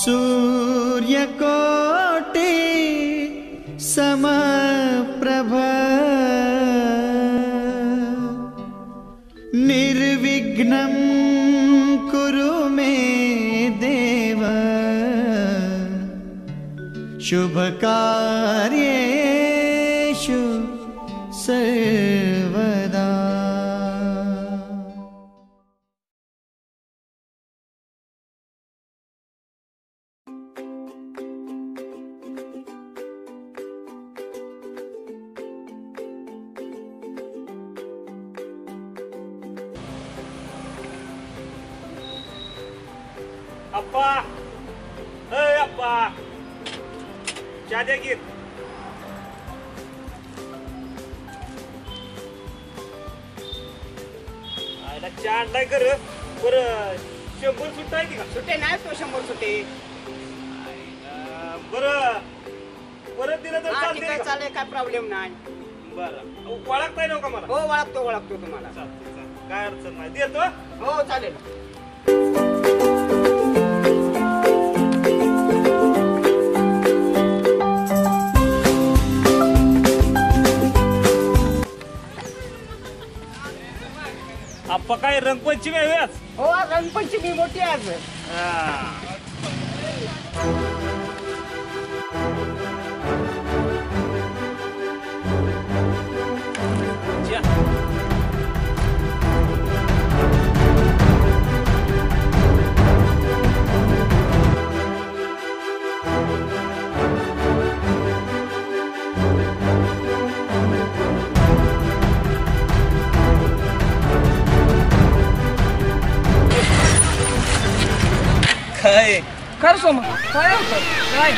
सूर्यकोटि समप्रभ निर्विघ्नं कुरु मे देव शुभकार्येषु सर्वदा। अप्पा, अप्पा, चहा द्या की। चहा आणलाय कर बरं 100 सुट्टा आहे का? सुट्टे नाही तो 100 सुट्टे बरं परत दिलं तर काय चालतंय का? चालेल काय प्रॉब्लेम नाही। बरं ओळखताय ना का मला? हो ओळखतो तुम्हाला। चालतंय, काय अडचण नाही देतो। हो चालेल। अप्पा काय रंगपंचमी आहे आज? हो रंगपंचमी मोठी आज। काय कर सोम काय होतं काय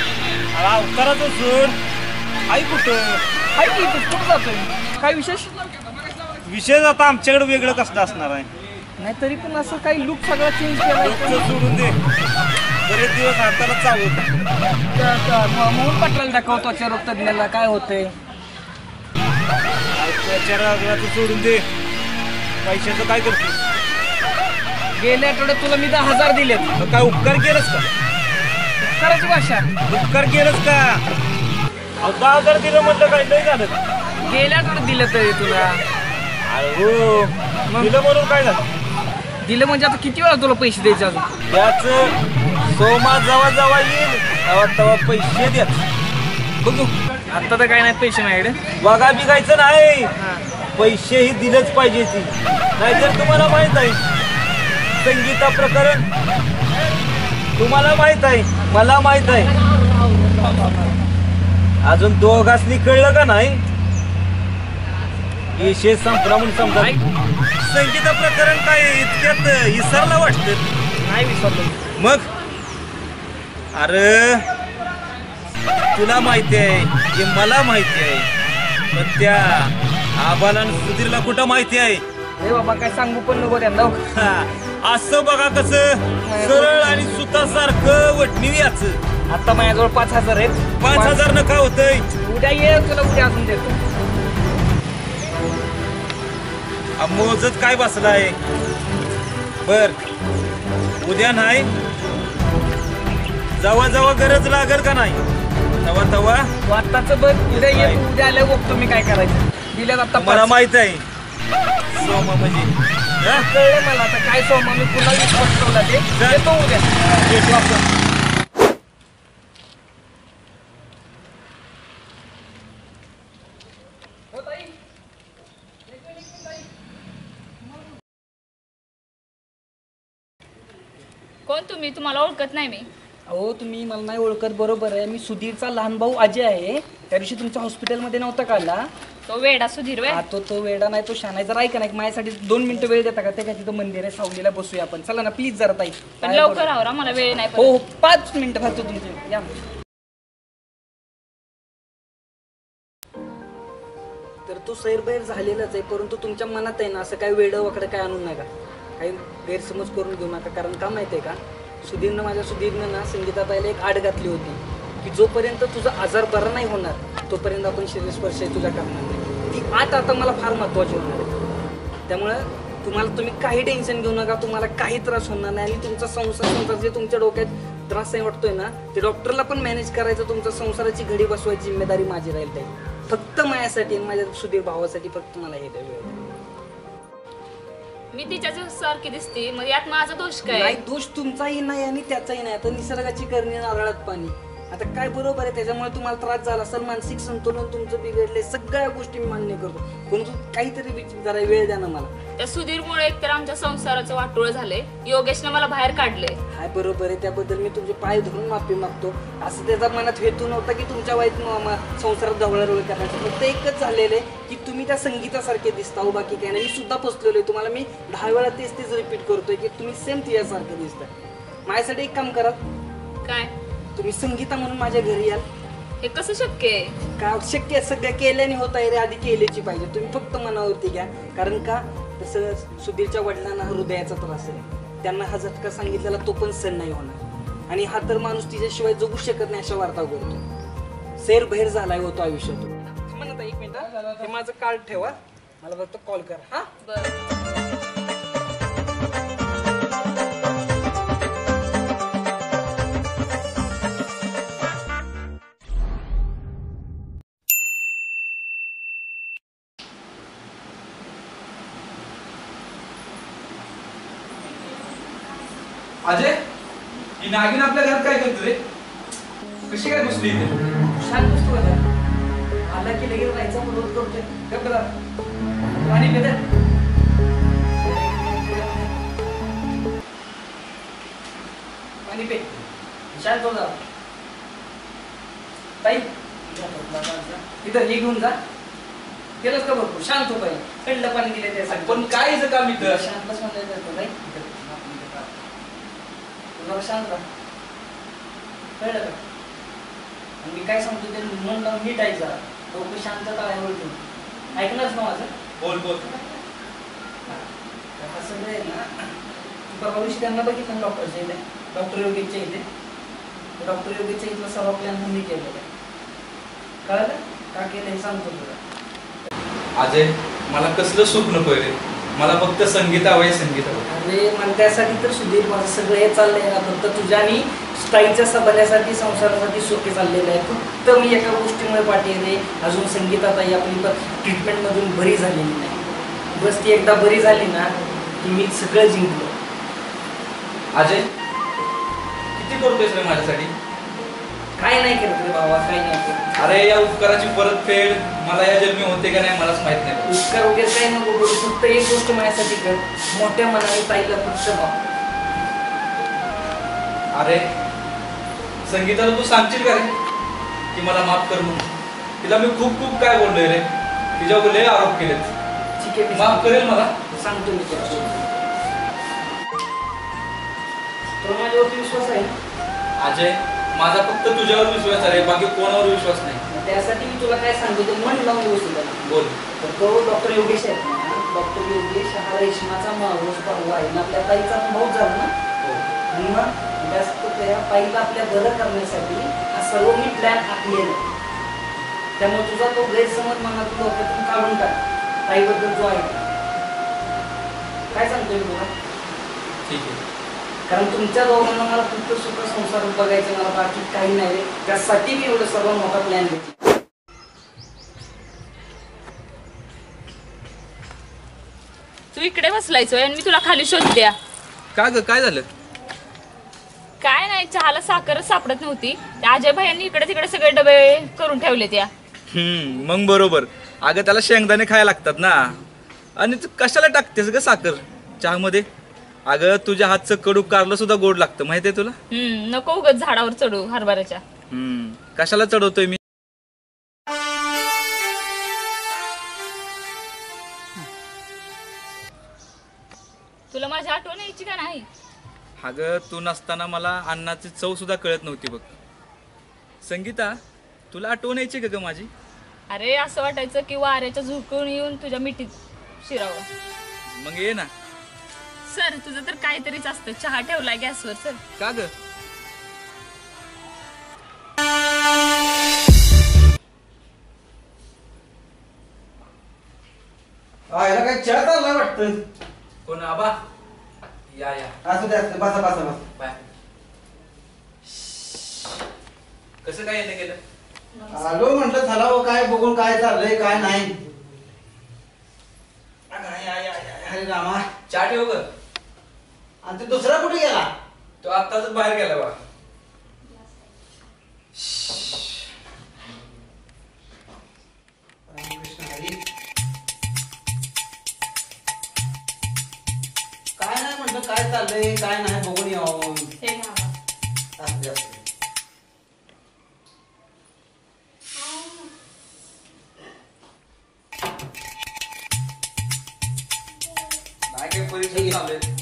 अवताराचं सोड आई कुठं हाय की कुठं जातोय काय विशेष विषय आता आमच्याकडे वेगळं कसं असणार आहे? नाही तरी पण असं काही लुक सगळा चेंज केला डोकं सोडून दे बरेच दिवस हाताला चावत मोहन पाटलाला दाखवतो रोग तज्ञाला काय होतंय त्वचाराचं सोडून दे पैशाचं काय करतो? गेल्या आठवड्यात तुला मी 10,000 दिलेत काय उपकार केलंस का? करायची भाषा उपकार केलंस का? 10,000 दिलं म्हटलं काय नाही झालं? गेल्या आठवड्यात दिलं तरी तुला अरे हो दिलं म्हणून काय झालं? दिलं म्हणजे आता किती वेळा तुला पैसे द्यायचे अजून? त्याच सोमा जवा येईल तेव्हा पैसे द्या बघू। आता तर काय नाही पैसे माझ्याकडे बघा बिगायचं नाही पैसे ही दिलंच पाहिजे ती नाहीतर तुम्हाला माहित आहे संगीता प्रकरण तुम्हाला माहित आहे मला माहित आहे अजून दोघांनी कळलं का नाही विषय संपला म्हणून समजा संगीता प्रकरण काय इतक्यात विसरला वाटतं नाही विसरलो मग अरे तुला माहिती आहे की मला माहिती आहे पण त्या आबाला आणि सुधीरला कुठं माहिती आहे? हे बाबा काय सांगू पण नको त्यांना असं बघा कसं सरळ आणि सुतासारखं वटणी याचं आता माझ्याजवळ 5,000 आहेत 5,000 नका होतंय उद्या ये तुला उद्या अजून देतो मोजत काय बसलाय बर उद्या नाही जेव्हा गरज लागेल का नाही तेव्हा आत्ताच बघ उद्या ये उद्या आल्या बघतो मी काय करायचं दिल्यात आता मला माहित आहे सोमा म्हणजे कळलं मला आता काय सोमा मी पुन्हा विश्वास ठेवला ते येतो उद्या भेटू आपण कोण तुम्ही? तुम्हाला ओळखत नाही मी। अहो तुम्ही मला नाही ओळखत बरोबर आहे मी सुधीरचा लहान भाऊ अजय आहे त्या दिवशी तुमच्या हॉस्पिटलमध्ये नव्हता का आला तो वेडा सुधीर वे तो वेडा नाही तो शाना जरा ऐका नाही माझ्यासाठी 2 मिनिटं वेळ देता का ते काय तिथं मंदिर आहे सावलीला बसूया आपण चला ना प्लीज जरा ताई पण लवकर आवरा मला वेळ नाही हो 5 मिनिटं फक्त तुमचे या तर तो सैरबैर झालेलाच आहे परंतु तुमच्या मनात आहे ना असं काही वेडं वाकडं काय आणून नका काही गैरसमज करून घेऊ नका कारण का माहिती आहे का सुधीरनं ना संगीताबाईला एक आड घातली होती की जोपर्यंत तुझा आजार बरा नाही होणार तोपर्यंत आपण शरीर स्पर्श तुझ्या करणार नाही ती आठ आता मला फार महत्त्वाची होणार आहे त्यामुळं तुम्ही काही टेन्शन घेऊ नका, तुम्हाला काही त्रास होणार नाही आणि तुमचा संसार जे तुमच्या डोक्यात त्रास नाही वाटतोय ना ते डॉक्टरला पण मॅनेज करायचं, तुमच्या संसाराची घडी बसवायची जिम्मेदारी माझी राहील. ताई फक्त माझ्यासाठी आणि माझ्या सुधीर भावासाठी फक्त मला हे वेळ. मी तिच्या सारखी दिसते मग यात माझा दोष काय? नाही, दोष तुमचाही नाही आणि त्याचाही नाही. आता निसर्गाची करणी नारळात पाणी. आता काय बरोबर आहे, त्याच्यामुळे तुम्हाला त्रास झाला असेल, मानसिक संतुलन तुमचं बिघडले, सगळ्या गोष्टी मी मान्य करतो, परंतु काहीतरी जरा वेळ द्या ना मला. त्या सुधीरमुळे एकतर आमच्या संसाराचं वाटोळ झालंय, योगेशने मला बाहेर काढले. हाय बरोबर आहे, त्याबद्दल मी तुमचे पाय धरून माफी मागतो. असं त्याचा मनात हेतू नव्हता की तुमच्या वाईट संसारात जवळजवळ करायचं. फक्त एकच झालेलं आहे की तुम्ही त्या संगीतासारखे दिसता हो, बाकी काय नाही. मी सुद्धा पोचलेलो आहे, तुम्हाला मी 10 वेळा तेच रिपीट करतोय की तुम्ही सेम तिच्यासारखे दिसताय. माझ्यासाठी एक काम करा, काय? तुम्ही संगीता म्हणून माझ्या घरी याल. हे कसं शक्य आहे? काय शक्य आहे, सगळ्या केल्याने होत आहे रे, आधी केल्याची पाहिजे. तुम्ही फक्त मनावरती घ्या, कारण का तसं सुधीरच्या वडिलांना हृदयाचा त्रास आहे, त्यांना हा झटका सांगितलेला तो पण सण नाही होणार आणि हा तर माणूस तिच्याशिवाय जगू शकत नाही अशा वार्ता करतो. सैर बहिर झालाय होतो आयुष्यातून. म्हणत एक मिनिट, हे माझं कार्ड ठेवा, मला फक्त कॉल करा. हा बरं. अजय, ही नागिन आपल्या घरात काय करते रे? कशी काय घुसली इथे? शांत बसतो का? आला की लगेच राहायचा विरोध करतोय. गप्पा पाणी पिते. पाणी पे. शांत हो जा. ताई इथं हे घेऊन जा. केलंच का भरपूर? शांत हो पाहिजे. थंड पाणी दिले त्यासाठी. पण काय हिचं काम इथं? शांत बस म्हणलं नाही. तुला शांत राहा. कळलं का? मी काय सांगतो ते मन लावून नीट ऐक जरा. डोकं शांत टाळ्यावर ठेवून ऐकणारच ना माझं? बोल बोल. असं आहे ना, तू परवा दिवशी त्यांना बघितलं डॉक्टरच्या इथे, डॉक्टर योगेशच्या इथे. डॉक्टर योगेशच्या इथलं सर्व प्लॅन मी केलेलं आहे. कळलं का केलं हे सांगतो तुला. अजय, मला कसलं सुख नको रे, मला फक्त संगीत हवंय, संगीत हवं. अरे मग त्यासाठी तर सुधीर माझं सगळं हे चाललंय ना, फक्त तुझ्या आणि स्टाईलच्या सबल्यासाठी संसारासाठी सोपे चाललेलं आहे. फक्त मी एका गोष्टीमुळे पाठी रे, अजून संगीतात आई आपली ट्रीटमेंटमधून बरी झालेली नाही. बस ती एकदा बरी झाली ना की मी सगळं जिंकलो. अजय, किती करतोयस रे माझ्यासाठी? काय नाही करत रे बाबा, काय नाही करत. अरे या उपकाराची परतफेड मला या जन्मी होते का नाही मलाच माहित नाही. उपकार वगैरे काही नको करू, फक्त एक गोष्ट माझ्यासाठी कर, मोठ्या मनाने ताईला फक्त भाव. अरे संगीताला तू सांगशील का रे की मला माफ कर म्हणून? तिला मी खूप खूप काय बोललोय रे, तिच्यावर लय आरोप केलेत. ठीक आहे, माफ करेल मला? सांगतो मी तुला. तुला माझ्यावरती विश्वास आहे ना? अजय, माझा फक्त तुझ्यावर विश्वास आहे, बाकी कोणावर विश्वास नाही. त्यासाठी मी तुला काय सांगतो ते मन लावून बसू. बोल. तर तो डॉक्टर योगेश आहेत ना, डॉक्टर योगेश हा रेशमाचा माणूस भाऊ आहे ना, आपल्या ताईचा भाऊ झाला ना. आणि मग जास्त त्या ताईला आपल्या बरं करण्यासाठी हा सर्व मी प्लॅन आखलेला आहे. त्यामुळे तुझा तो गैरसमज मनातून डोक्यातून काढून टाक ताईबद्दल जो आहे. काय सांगतोय मी तुला? ठीक आहे. कारण तुमच्या दोघांना मला फक्त सुख संसार बघायचं, मला बाकी काही नाही रे. त्यासाठी मी एवढं सर्व मोठा प्लॅन घेतला. तू इकडे बसलायचोय आणि मी तुला खाली शोधत्या. का ग, काय झालं? काय नाही, चहाला साखरच सापडत नव्हती. त्या अजय भाईंनी इकडे तिकडे सगळे डबे करून ठेवले त्या. मग बरोबर. अगं त्याला शेंगदाणे खायला लागतात ना. आणि तू कशाला टाकतेस ग साखर चहामध्ये? अगं तुझ्या हातचं कडू कारलं सुद्धा गोड लागतं, माहितीये तुला? नको उगाच झाडावर चढू हरभऱ्याच्या. कशाला चढवतोय मी? तुला माझी आठवण यायची का नाही? अगं तू नसताना मला अन्नाची चव सुद्धा कळत नव्हती बघ. संगीता, तुला आठवण यायची का ग माझी? अरे असं वाटायचं की वाऱ्याच्या झुकून येऊन तुझ्या मिठीत शिरावं. मग ये ना. सर तुझं तर काहीतरीच असतं. चहा ठेवलाय गॅसवर. सर का ग? याला काय चहा चाललाय वाटतं. कोण आबा? या या. असू दे बसा बसा बसा. बाय. कसं काय येणं गेलं? आलो म्हटलं चला हो, काय बघून काय चाललंय काय नाही. अरे रामा, चहा ठेव ग. आणि ते दुसरा कुठे गेला? तो आत्ताच बाहेर गेला बा. रामकृष्ण हरी. काय नाही म्हटलं काय चाललंय काय नाही बघून यावं. हे घ्या आबा. असू दे, असू दे. काय काय परीक्षा चालू आहे?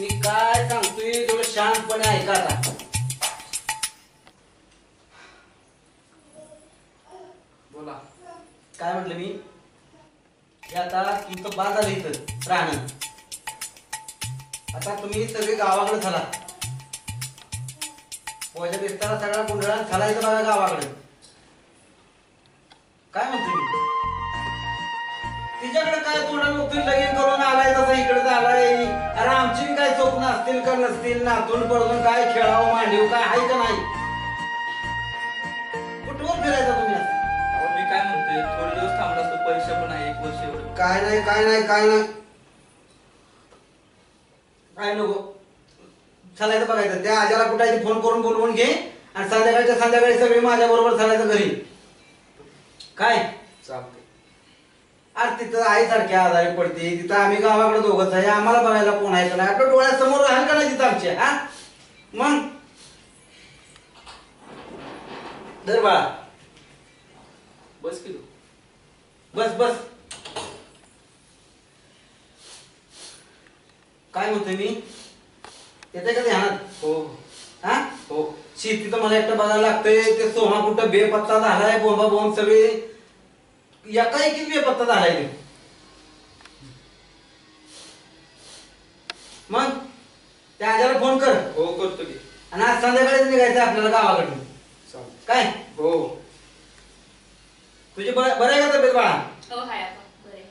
मी काय सांगतोय थोडं शांतपणे ऐका आता. बोला. काय म्हटलं मी, हे आता तुमचं बाद झालं इथं राहणं. आता तुम्ही सगळे गावाकडे चला. पोहाच्या बेस्ताला सगळा गुंडळा चला इथं बघा गावाकडे. काय म्हणतो मी, तिच्याकडे काय तोंडाला नोकरी लगीन करून आलाय तसा इकडे आलाय. अरे आमची काय स्वप्न असतील का नसतील, नातून पडून काय खेळावं मांडीव काय आहे का नाही. कुठवर फिरायचा तुम्ही असं? अहो, मी काय म्हणतोय, थोडे दिवस थांबला असतो, परीक्षा पण आहे 1 वर्ष एवढं. काय नाही काय नाही काय नाही काय नको. चालायचं बघायचं त्या आजाला कुठे फोन करून बोलवून घे आणि संध्याकाळच्या संध्याकाळी सगळे माझ्या बरोबर चालायचं घरी. काय चालतंय. अरे तिथं आई सारख्या आजारी पडते, तिथं आम्ही गावाकडे दोघंच आहे, आम्हाला बघायला कोण आहे का नाही. आपल्या डोळ्यासमोर राहील का नाही तिथं आमच्या. हा मग धर बाळा, बस की तू. बस बस. काय म्हणतोय मी, येते का ध्यानात? हो हा हो. शेती तर मला एकटं बघायला लागतंय. ते सोहा कुठं बेपत्ता झालाय, बोंबा बोंब सगळे एका एकीच बेपत्ता झालाय ते. मग त्या आजाला फोन कर हो करतो की. आणि आज संध्याकाळीच निघायचं आपल्याला गावाकडून. चालतंय. काय हो. तुझी बरं आहे का तब्येत बाळा? हो हाय आबा. बरे.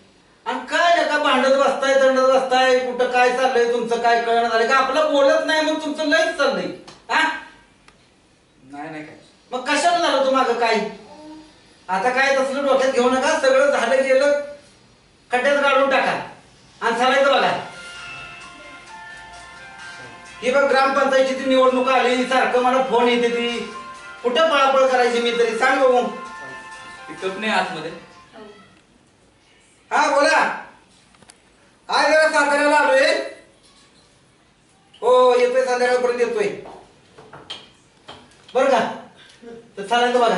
आणि काय नका भांडत बसताय दंडत बसताय, कुठं काय चाललंय तुमचं काय कळण झालंय का? आपलं बोलत नाही मग तुमचं लयच चाललंय. हा नाही नाही काय. मग कशाला झालं तू मागं काय? आता काय तसलं डोक्यात घेऊ नका. सगळं झालं गेलं खड्ड्यात काढून टाका आणि चालायचं बघा. ही बघ ग्रामपंचायतीची निवडणूक आली, सारखं मला फोन येते ती. कुठं पळापळ करायची मी तरी सांग बघू. पिकअप नाही आतमध्ये. हो. हा बोला. काय जरा साताऱ्याला आलोय. हो येतोय, संध्याकाळपर्यंत येतोय बरं का. तर चालायचं बघा.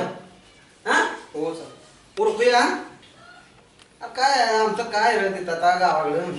हा हो सर. उरकूया. काय आमचं काय रे तिथं आता गावाकडं.